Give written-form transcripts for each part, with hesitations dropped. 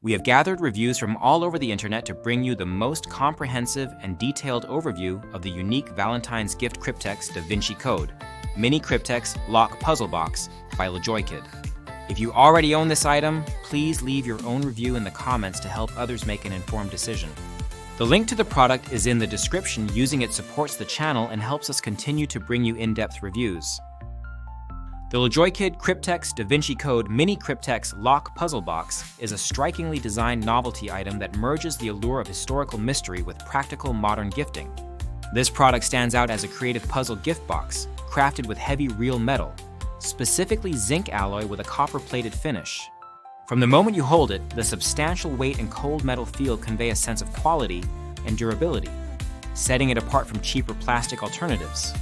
We have gathered reviews from all over the internet to bring you the most comprehensive and detailed overview of the unique Valentine's gift Cryptex Da Vinci Code, Mini Cryptex Lock Puzzle Box by LaJoyKid. If you already own this item, please leave your own review in the comments to help others make an informed decision. The link to the product is in the description. Using it supports the channel and helps us continue to bring you in-depth reviews. The LaJoyKid Cryptex Da Vinci Code Mini Cryptex Lock Puzzle Box is a strikingly designed novelty item that merges the allure of historical mystery with practical modern gifting. This product stands out as a creative puzzle gift box, crafted with heavy real metal, specifically zinc alloy with a copper-plated finish. From the moment you hold it, the substantial weight and cold metal feel convey a sense of quality and durability, setting it apart from cheaper plastic alternatives.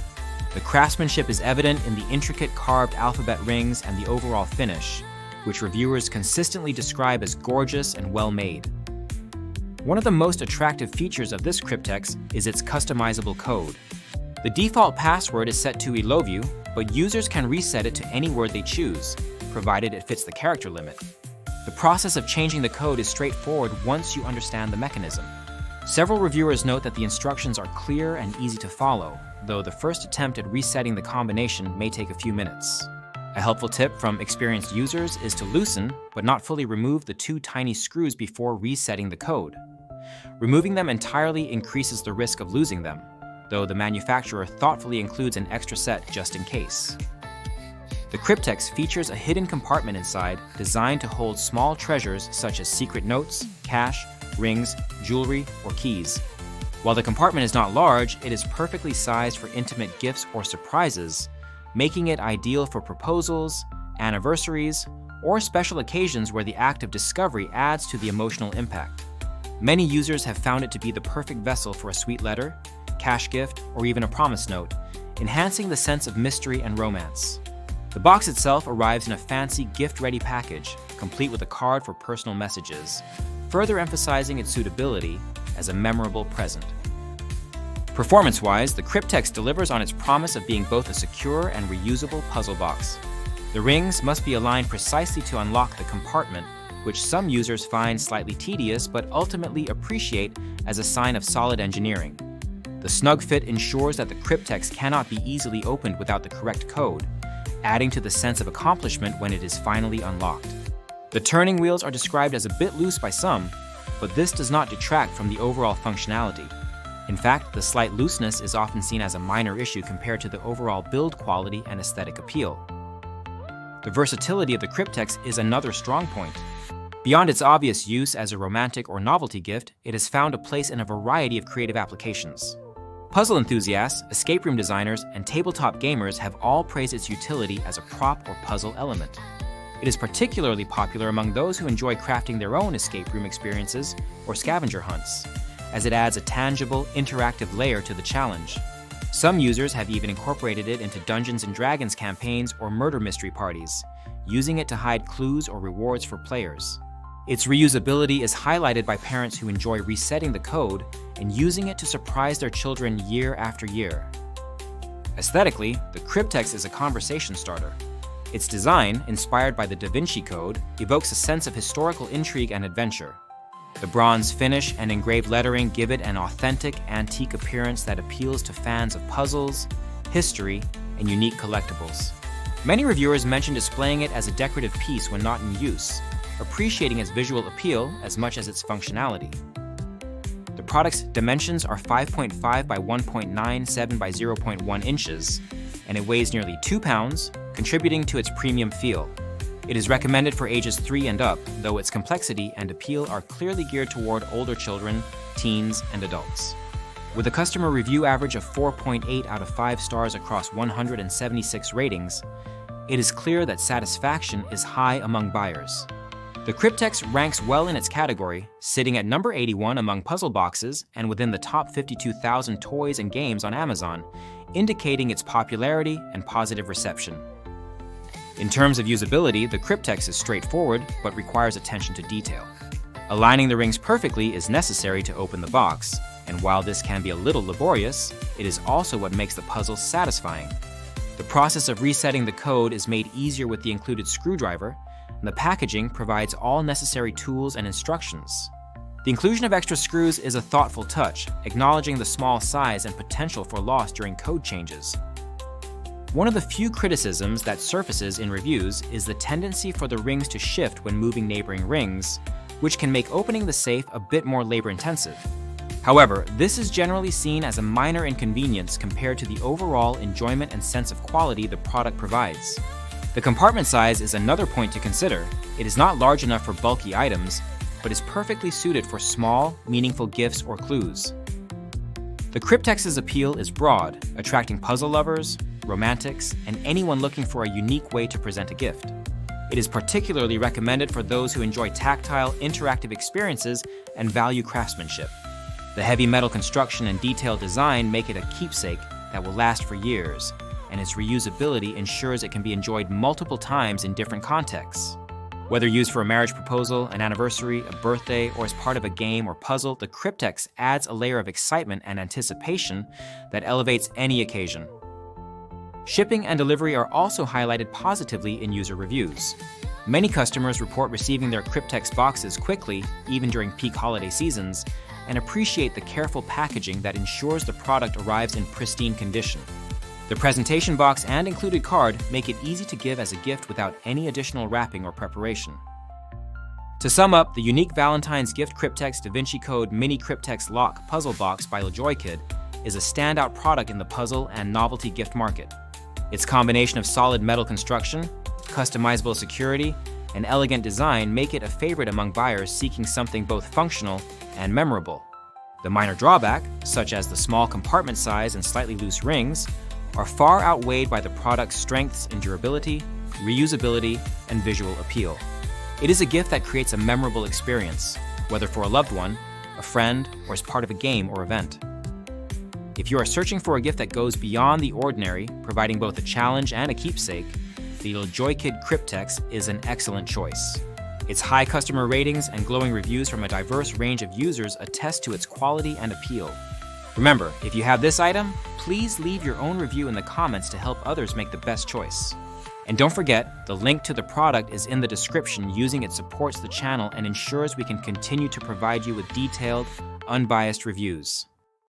The craftsmanship is evident in the intricate carved alphabet rings and the overall finish, which reviewers consistently describe as gorgeous and well-made. One of the most attractive features of this Cryptex is its customizable code. The default password is set to "I love you," but users can reset it to any word they choose, provided it fits the character limit. The process of changing the code is straightforward once you understand the mechanism. Several reviewers note that the instructions are clear and easy to follow, though the first attempt at resetting the combination may take a few minutes. A helpful tip from experienced users is to loosen, but not fully remove, the two tiny screws before resetting the code. Removing them entirely increases the risk of losing them, though the manufacturer thoughtfully includes an extra set just in case. The Cryptex features a hidden compartment inside designed to hold small treasures such as secret notes, cash, rings, jewelry, or keys. While the compartment is not large, it is perfectly sized for intimate gifts or surprises, making it ideal for proposals, anniversaries, or special occasions where the act of discovery adds to the emotional impact. Many users have found it to be the perfect vessel for a sweet letter, cash gift, or even a promise note, enhancing the sense of mystery and romance. The box itself arrives in a fancy gift-ready package, complete with a card for personal messages, further emphasizing its suitability as a memorable present. Performance-wise, the Cryptex delivers on its promise of being both a secure and reusable puzzle box. The rings must be aligned precisely to unlock the compartment, which some users find slightly tedious but ultimately appreciate as a sign of solid engineering. The snug fit ensures that the Cryptex cannot be easily opened without the correct code, adding to the sense of accomplishment when it is finally unlocked. The turning wheels are described as a bit loose by some, but this does not detract from the overall functionality. In fact, the slight looseness is often seen as a minor issue compared to the overall build quality and aesthetic appeal. The versatility of the Cryptex is another strong point. Beyond its obvious use as a romantic or novelty gift, it has found a place in a variety of creative applications. Puzzle enthusiasts, escape room designers, and tabletop gamers have all praised its utility as a prop or puzzle element. It is particularly popular among those who enjoy crafting their own escape room experiences or scavenger hunts, as it adds a tangible, interactive layer to the challenge. Some users have even incorporated it into Dungeons & Dragons campaigns or murder mystery parties, using it to hide clues or rewards for players. Its reusability is highlighted by parents who enjoy resetting the code and using it to surprise their children year after year. Aesthetically, the Cryptex is a conversation starter. Its design, inspired by the Da Vinci Code, evokes a sense of historical intrigue and adventure. The bronze finish and engraved lettering give it an authentic, antique appearance that appeals to fans of puzzles, history, and unique collectibles. Many reviewers mention displaying it as a decorative piece when not in use, appreciating its visual appeal as much as its functionality. The product's dimensions are 5.5 by 1.97 by 0.1 inches, and it weighs nearly 2 pounds, contributing to its premium feel. It is recommended for ages 3 and up, though its complexity and appeal are clearly geared toward older children, teens, and adults. With a customer review average of 4.8 out of 5 stars across 176 ratings, it is clear that satisfaction is high among buyers. The Cryptex ranks well in its category, sitting at number 81 among puzzle boxes and within the top 52,000 toys and games on Amazon, indicating its popularity and positive reception. In terms of usability, the Cryptex is straightforward but requires attention to detail. Aligning the rings perfectly is necessary to open the box, and while this can be a little laborious, it is also what makes the puzzle satisfying. The process of resetting the code is made easier with the included screwdriver, and the packaging provides all necessary tools and instructions. The inclusion of extra screws is a thoughtful touch, acknowledging the small size and potential for loss during code changes. One of the few criticisms that surfaces in reviews is the tendency for the rings to shift when moving neighboring rings, which can make opening the safe a bit more labor-intensive. However, this is generally seen as a minor inconvenience compared to the overall enjoyment and sense of quality the product provides. The compartment size is another point to consider. It is not large enough for bulky items, but is perfectly suited for small, meaningful gifts or clues. The Cryptex's appeal is broad, attracting puzzle lovers, romantics, and anyone looking for a unique way to present a gift. It is particularly recommended for those who enjoy tactile, interactive experiences and value craftsmanship. The heavy metal construction and detailed design make it a keepsake that will last for years, and its reusability ensures it can be enjoyed multiple times in different contexts. Whether used for a marriage proposal, an anniversary, a birthday, or as part of a game or puzzle, the Cryptex adds a layer of excitement and anticipation that elevates any occasion. Shipping and delivery are also highlighted positively in user reviews. Many customers report receiving their Cryptex boxes quickly, even during peak holiday seasons, and appreciate the careful packaging that ensures the product arrives in pristine condition. The presentation box and included card make it easy to give as a gift without any additional wrapping or preparation. To sum up, the unique Valentine's gift Cryptex Da Vinci Code Mini Cryptex Lock Puzzle Box by LaJoyKid is a standout product in the puzzle and novelty gift market. Its combination of solid metal construction, customizable security, and elegant design make it a favorite among buyers seeking something both functional and memorable. The minor drawback, such as the small compartment size and slightly loose rings, are far outweighed by the product's strengths in durability, reusability, and visual appeal. It is a gift that creates a memorable experience, whether for a loved one, a friend, or as part of a game or event. If you are searching for a gift that goes beyond the ordinary, providing both a challenge and a keepsake, the LaJoyKid Cryptex is an excellent choice. Its high customer ratings and glowing reviews from a diverse range of users attest to its quality and appeal. Remember, if you have this item, please leave your own review in the comments to help others make the best choice. And don't forget, the link to the product is in the description. Using it supports the channel and ensures we can continue to provide you with detailed, unbiased reviews.